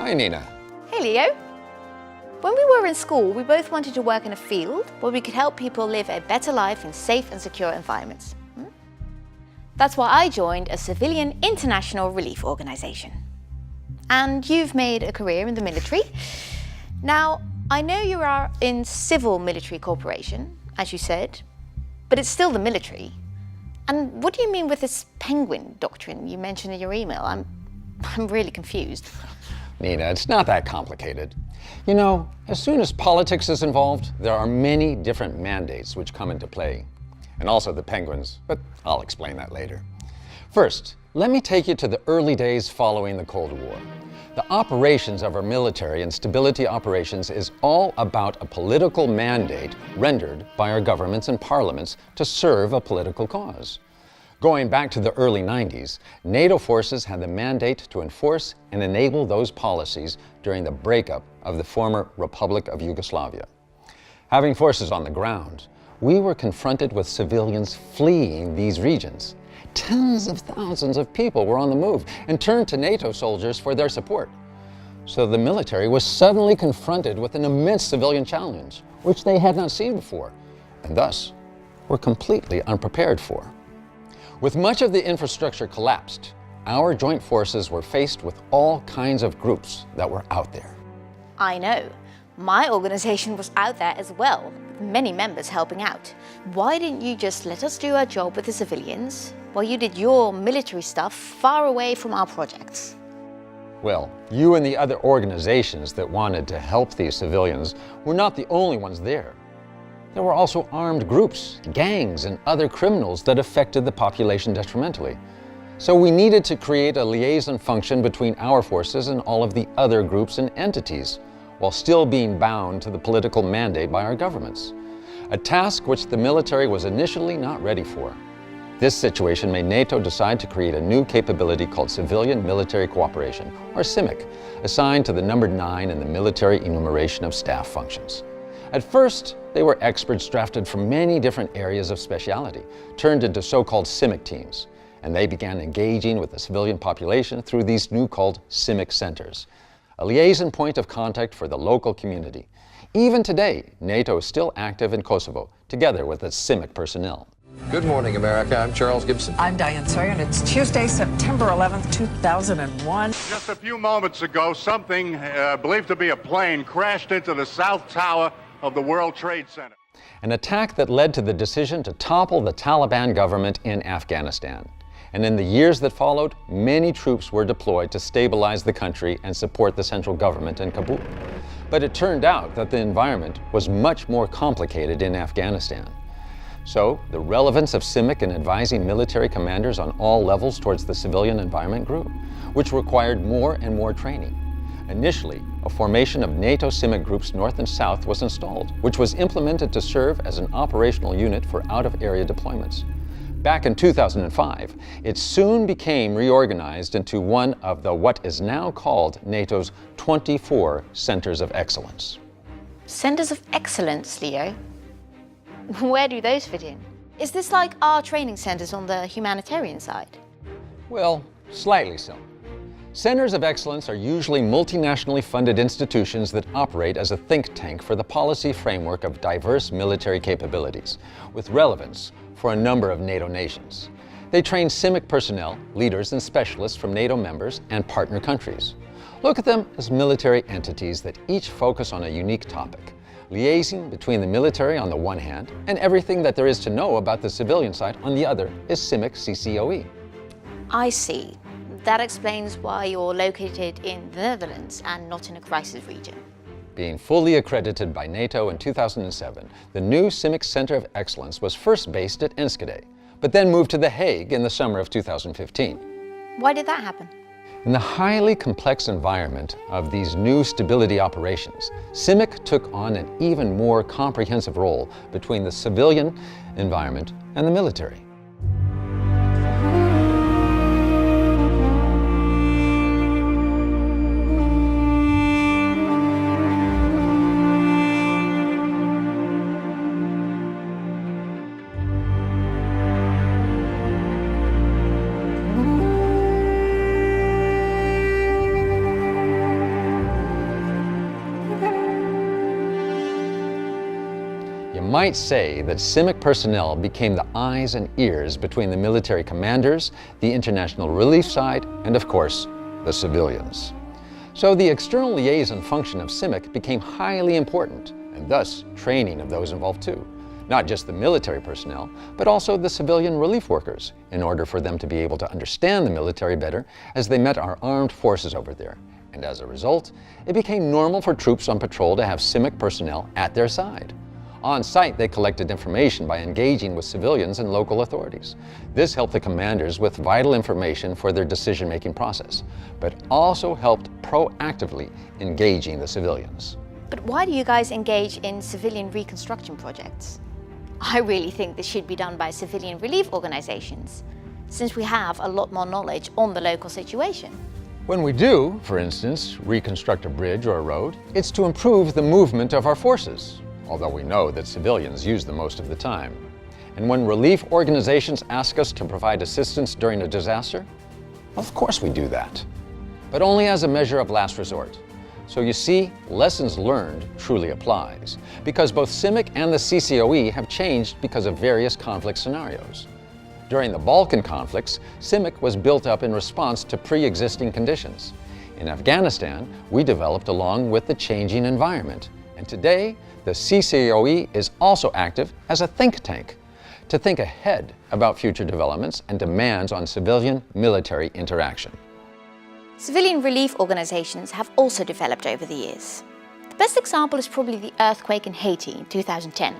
Hi, Nina. Hey, Leo. When we were in school, we both wanted to work in a field where we could help people live a better life in safe and secure environments. That's why I joined a civilian international relief organization. And you've made a career in the military. Now, I know you are in civil military cooperation, as you said, but it's still the military. And what do you mean with this penguin doctrine you mentioned in your email? I'm really confused. Nina, it's not that complicated. You know, as soon as politics is involved, there are many different mandates which come into play. And also the penguins, but I'll explain that later. First, let me take you to the early days following the Cold War. The operations of our military and stability operations is all about a political mandate rendered by our governments and parliaments to serve a political cause. Going back to the early 90s, NATO forces had the mandate to enforce and enable those policies during the breakup of the former Republic of Yugoslavia. Having forces on the ground, we were confronted with civilians fleeing these regions. Tens of thousands of people were on the move and turned to NATO soldiers for their support. So the military was suddenly confronted with an immense civilian challenge, which they had not seen before, and thus were completely unprepared for. With much of the infrastructure collapsed, our joint forces were faced with all kinds of groups that were out there. I know. My organization was out there as well, with many members helping out. Why didn't you just let us do our job with the civilians while you did your military stuff far away from our projects? Well, you and the other organizations that wanted to help these civilians were not the only ones there. There were also armed groups, gangs, and other criminals that affected the population detrimentally. So we needed to create a liaison function between our forces and all of the other groups and entities, while still being bound to the political mandate by our governments. A task which the military was initially not ready for. This situation made NATO decide to create a new capability called Civilian Military Cooperation, or CIMIC, assigned to the number 9 in the military enumeration of staff functions. At first, they were experts drafted from many different areas of speciality, turned into so-called CIMIC teams, and they began engaging with the civilian population through these new called CIMIC centers, a liaison point of contact for the local community. Even today, NATO is still active in Kosovo, together with its CIMIC personnel. Good morning, America. I'm Charles Gibson. I'm Diane Sawyer, and it's Tuesday, September 11th, 2001. Just a few moments ago, something believed to be a plane crashed into the South Tower of the World Trade Center. An attack that led to the decision to topple the Taliban government in Afghanistan. And in the years that followed, many troops were deployed to stabilize the country and support the central government in Kabul. But it turned out that the environment was much more complicated in Afghanistan. So, the relevance of CIMIC in advising military commanders on all levels towards the civilian environment grew, which required more and more training. Initially, a formation of NATO CIMIC groups north and south was installed, which was implemented to serve as an operational unit for out-of-area deployments. Back in 2005, it soon became reorganized into one of what is now called NATO's 24 Centers of Excellence. Centers of Excellence, Leo? Where do those fit in? Is this like our training centers on the humanitarian side? Well, slightly so. Centers of Excellence are usually multinationally funded institutions that operate as a think tank for the policy framework of diverse military capabilities, with relevance for a number of NATO nations. They train CIMIC personnel, leaders, and specialists from NATO members and partner countries. Look at them as military entities that each focus on a unique topic, liaising between the military on the one hand, and everything that there is to know about the civilian side on the other is CIMIC CCOE. I see. That explains why you're located in the Netherlands and not in a crisis region. Being fully accredited by NATO in 2007, the new CIMIC Center of Excellence was first based at Enschede, but then moved to The Hague in the summer of 2015. Why did that happen? In the highly complex environment of these new stability operations, CIMIC took on an even more comprehensive role between the civilian environment and the military. might say that CIMIC personnel became the eyes and ears between the military commanders, the international relief side, and of course, the civilians. So the external liaison function of CIMIC became highly important, and thus training of those involved too. Not just the military personnel, but also the civilian relief workers, in order for them to be able to understand the military better as they met our armed forces over there. And as a result, it became normal for troops on patrol to have CIMIC personnel at their side. On site, they collected information by engaging with civilians and local authorities. This helped the commanders with vital information for their decision-making process, but also helped proactively engaging the civilians. But why do you guys engage in civilian reconstruction projects? I really think this should be done by civilian relief organizations, since we have a lot more knowledge on the local situation. When we do, for instance, reconstruct a bridge or a road, it's to improve the movement of our forces, although we know that civilians use them most of the time. And when relief organizations ask us to provide assistance during a disaster, of course we do that, but only as a measure of last resort. So you see, lessons learned truly applies, because both CIMIC and the CCOE have changed because of various conflict scenarios. During the Balkan conflicts, CIMIC was built up in response to pre-existing conditions. In Afghanistan, we developed along with the changing environment. And today, the CCOE is also active as a think tank to think ahead about future developments and demands on civilian-military interaction. Civilian relief organizations have also developed over the years. The best example is probably the earthquake in Haiti in 2010.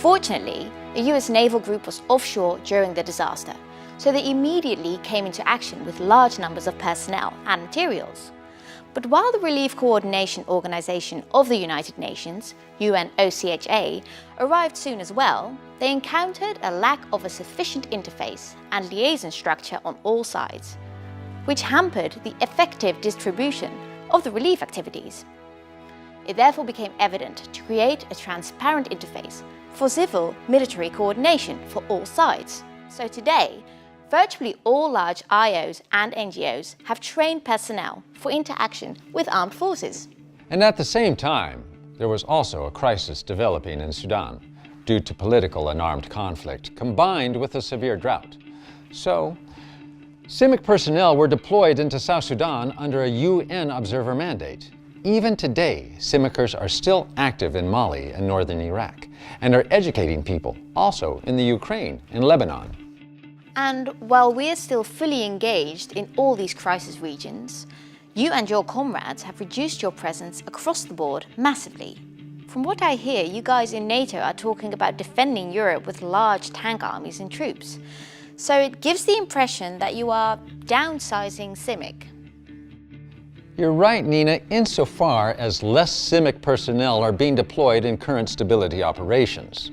Fortunately, a US naval group was offshore during the disaster, so they immediately came into action with large numbers of personnel and materials. But while the Relief Coordination Organization of the United Nations, UNOCHA, arrived soon as well, they encountered a lack of a sufficient interface and liaison structure on all sides, which hampered the effective distribution of the relief activities. It therefore became evident to create a transparent interface for civil-military coordination for all sides. So today, virtually all large IOs and NGOs have trained personnel for interaction with armed forces. And at the same time, there was also a crisis developing in Sudan due to political and armed conflict combined with a severe drought. So, CIMIC personnel were deployed into South Sudan under a UN observer mandate. Even today, CIMICers are still active in Mali and northern Iraq and are educating people also in the Ukraine and Lebanon. And while we're still fully engaged in all these crisis regions, you and your comrades have reduced your presence across the board massively. From what I hear, you guys in NATO are talking about defending Europe with large tank armies and troops. So it gives the impression that you are downsizing CIMIC. You're right, Nina, insofar as less CIMIC personnel are being deployed in current stability operations.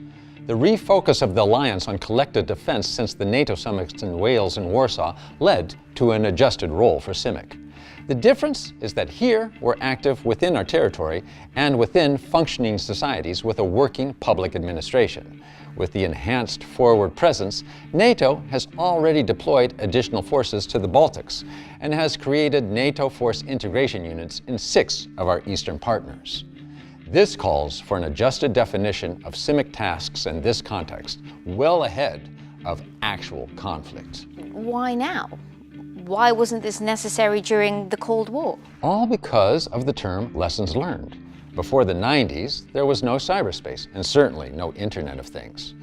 The refocus of the alliance on collective defense since the NATO summits in Wales and Warsaw led to an adjusted role for CIMIC. The difference is that here we're active within our territory and within functioning societies with a working public administration. With the enhanced forward presence, NATO has already deployed additional forces to the Baltics and has created NATO force integration units in 6 of our eastern partners. This calls for an adjusted definition of CIMIC tasks in this context, well ahead of actual conflict. Why now? Why wasn't this necessary during the Cold War? All because of the term lessons learned. Before the 90s, there was no cyberspace and certainly no Internet of Things.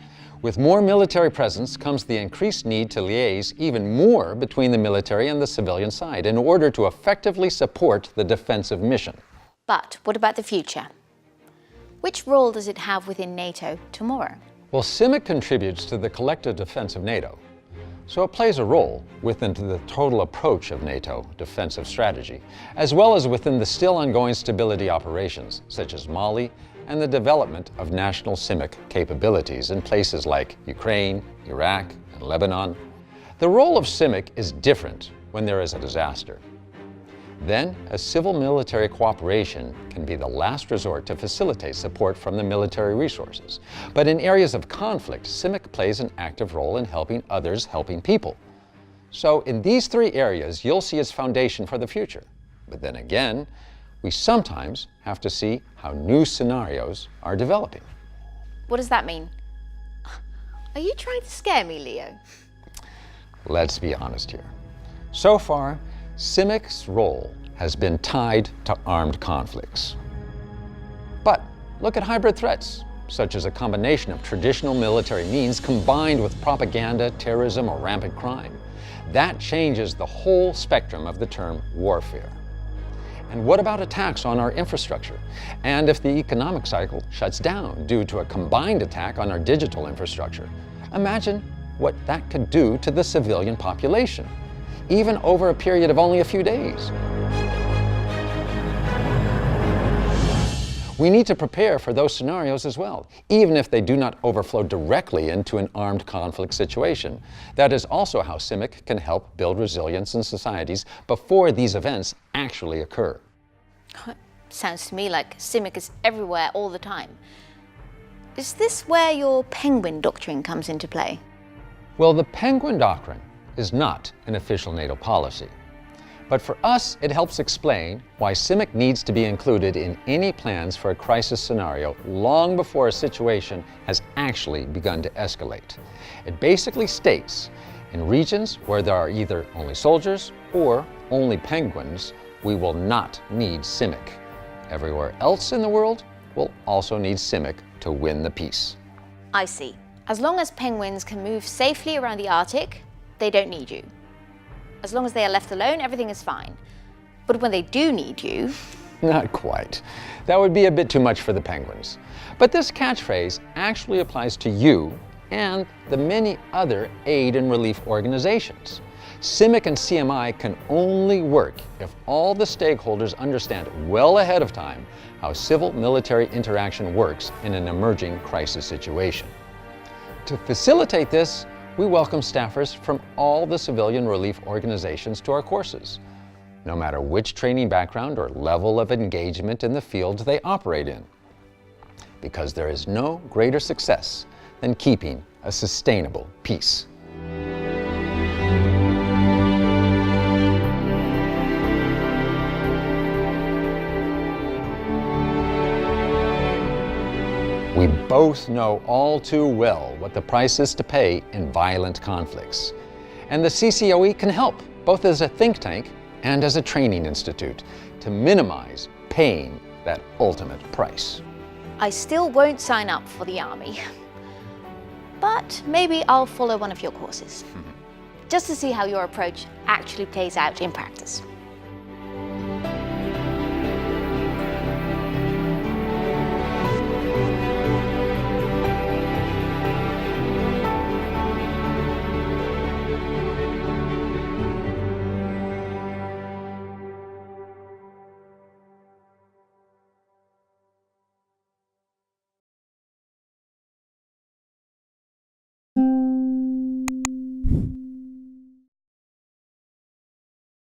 With more military presence comes the increased need to liaise even more between the military and the civilian side in order to effectively support the defensive mission. But what about the future? Which role does it have within NATO tomorrow? Well, CIMIC contributes to the collective defense of NATO. So it plays a role within the total approach of NATO defensive strategy, as well as within the still ongoing stability operations, such as Mali, and the development of national CIMIC capabilities in places like Ukraine, Iraq, and Lebanon. The role of CIMIC is different when there is a disaster. Then, a civil-military cooperation can be the last resort to facilitate support from the military resources. But in areas of conflict, CIMIC plays an active role in helping others helping people. So in these three areas, you'll see its foundation for the future. But then again, we sometimes have to see how new scenarios are developing. What does that mean? Are you trying to scare me, Leo? Let's be honest here. So far, CIMIC's role has been tied to armed conflicts. But look at hybrid threats, such as a combination of traditional military means combined with propaganda, terrorism, or rampant crime. That changes the whole spectrum of the term warfare. And what about attacks on our infrastructure? And if the economic cycle shuts down due to a combined attack on our digital infrastructure? Imagine what that could do to the civilian population, even over a period of only a few days. We need to prepare for those scenarios as well, even if they do not overflow directly into an armed conflict situation. That is also how CIMIC can help build resilience in societies before these events actually occur. Sounds to me like CIMIC is everywhere all the time. Is this where your penguin doctrine comes into play? Well, the Penguin Doctrine is not an official NATO policy. But for us, it helps explain why CIMIC needs to be included in any plans for a crisis scenario long before a situation has actually begun to escalate. It basically states, in regions where there are either only soldiers or only penguins, we will not need CIMIC. Everywhere else in the world will also need CIMIC to win the peace. I see. As long as penguins can move safely around the Arctic, they don't need you. As long as they are left alone, everything is fine. But when they do need you... Not quite. That would be a bit too much for the penguins. But this catchphrase actually applies to you and the many other aid and relief organizations. CIMIC and CMI can only work if all the stakeholders understand well ahead of time how civil-military interaction works in an emerging crisis situation. To facilitate this, we welcome staffers from all the civilian relief organizations to our courses, no matter which training background or level of engagement in the field they operate in. Because there is no greater success than keeping a sustainable peace. We both know all too well what the price is to pay in violent conflicts. And the CCOE can help, both as a think tank and as a training institute, to minimize paying that ultimate price. I still won't sign up for the army. But maybe I'll follow one of your courses. Just to see how your approach actually plays out in practice.